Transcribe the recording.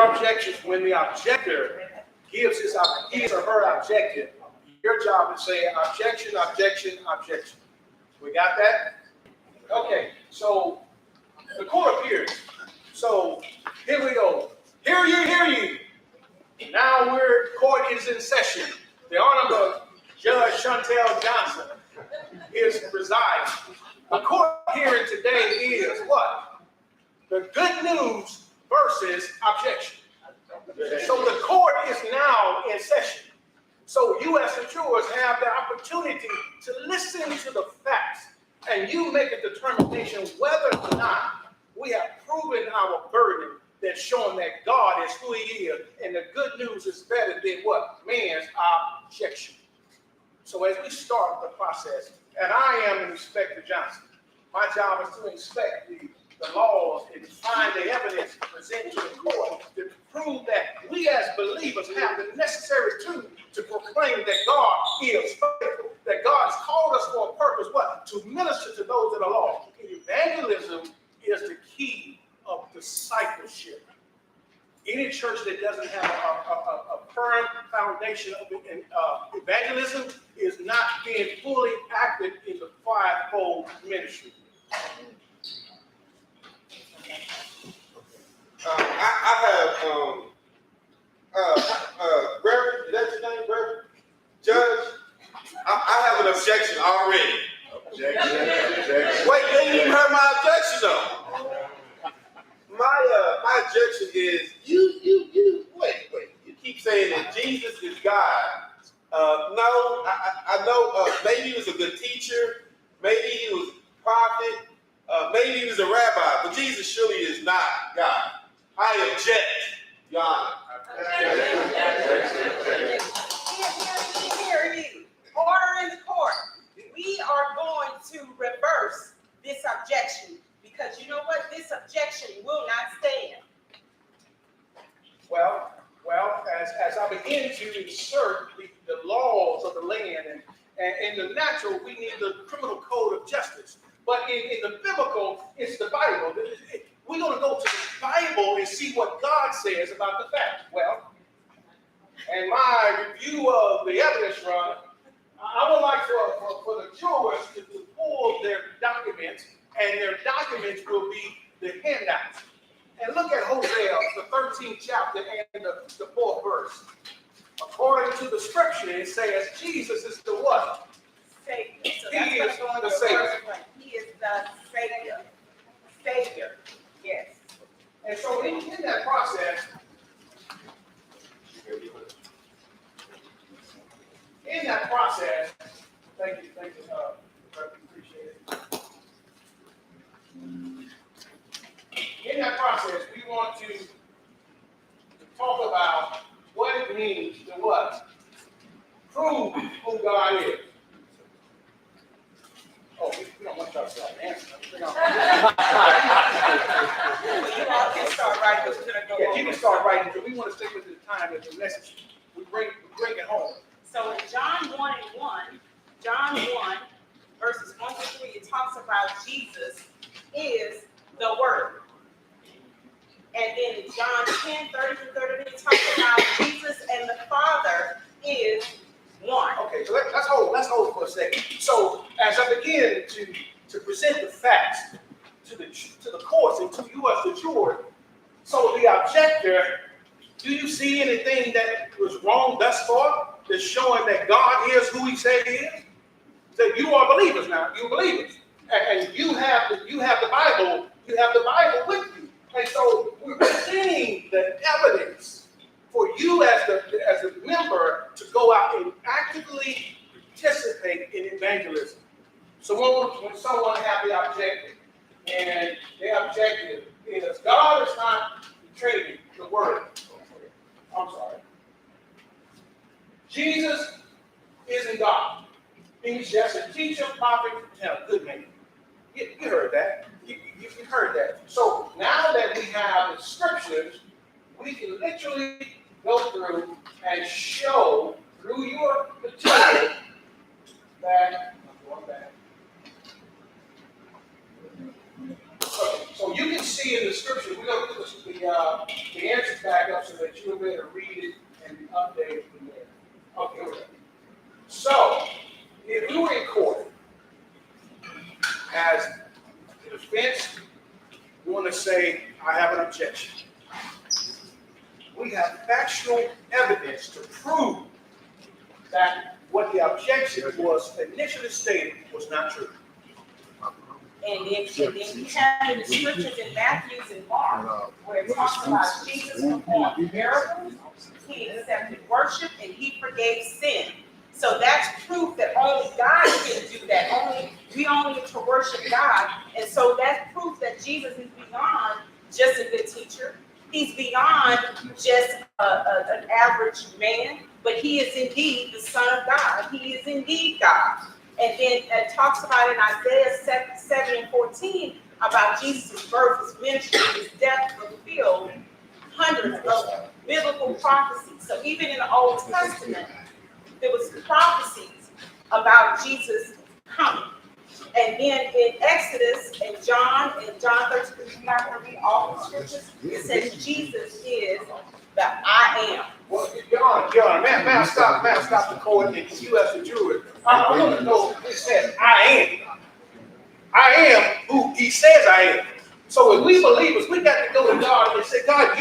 are objections. When the objector gives his or her objective, your job is to say objection, objection, objection. We got that? Okay, so the court appears. So here we go. Hear ye, hear ye. Now court is in session. The Honorable Judge Chantel Johnson is presiding. The court hearing today is what? The good news versus objection. So the court is now in session. So you as the jurors have the opportunity to listen to the facts and you make a determination whether or not we have proven our burden that's showing that God is who he is, and the good news is better than what? Man's objection. So as we start the process, and I am Inspector Johnson, my job is to inspect the laws and find the evidence to present to the court to prove that we as believers have the necessary tools to proclaim that God is faithful, that God has called us for a purpose, what? To minister to those that are lost. Evangelism is the key of discipleship. Any church that doesn't have a firm foundation of evangelism is not being fully active in the fivefold ministry. I have, Reverend, is that your name, Reverend? Judge, I have an objection already. Objection. Wait, you ain't even heard my objection though. My objection is wait. You keep saying that Jesus is God. No, I know maybe he was a good teacher, maybe he was a prophet, maybe he was a rabbi, but Jesus surely is not God. I object, Your Honor. Hear ye. Order in the court. We are going to reverse this objection because you know what? This objection will not stand. Well, as I begin to insert the laws of the land, and in the natural, we need the criminal code of justice. But in the biblical, it's the Bible. We're going to go to the Bible and see what God says about the facts. Well, in my review of the evidence run, I would like for the jurors to pull their documents, and their documents will be the handouts. And look at Hosea, the 13th chapter and the 4th verse. According to the scripture, it says Jesus is the what? Savior. So he is the Savior. He is the Savior. Savior. Yes. And so in that process, thank you, appreciate it. In that process, we want to talk about what it means to what? Prove who God is. Oh, we don't want to talk about answer. You all can start writing. Yeah, you can start writing, but we want to stick with the time as the message. We bring it home. So in John 1 verses 1 to 3, it talks about Jesus is the Word. And then in John 10, 30 through 33, it talks about Jesus and the Father is one. Okay, so let's hold for a second. So as I begin to present the facts to the courts and to you as the juror, so the objector, do you see anything that was wrong thus far that's showing that God is who he said he is? That you are believers now, you're believers. And you have the Bible with you. And so we're presenting the evidence for you as a member to go out and actively participate in evangelism. So when someone has the objective, and the objective is God is not the Trinity, the Word. I'm sorry. Jesus isn't God. He's just a teacher, prophet, and a good man. You heard that. You heard that. So now that we have the scriptures, we can literally go through and show through your material that I'm going back. So you can see in the scripture, we're going to put the answers back up go ahead and read it and update it from there. Okay. So, if you were in court as the defense want to say, I have an objection. We have factual evidence to prove that what the objection was initially stated was not true. And then you have in the scriptures in Matthew and Mark, where it talks about Jesus performed miracles, he accepted worship, and he forgave sin. So that's proof that only God can do that. We only need to worship God. And so that's proof that Jesus is beyond just a good teacher. He's beyond just an average man, but he is indeed the Son of God. He is indeed God. And then it talks about in Isaiah 7:14 about Jesus' birth, his ministry, his death fulfilled hundreds of biblical prophecies. So even in the Old Testament, there was prophecies about Jesus coming. And then in Exodus and John 13, you're not going to read all the scriptures. It says Jesus is the I am. Well, Your Honor, man, stop the court, and you as the jury. I want to know, it says, I am. I am who he says I am. So as we believers, we got to go to God and say, God,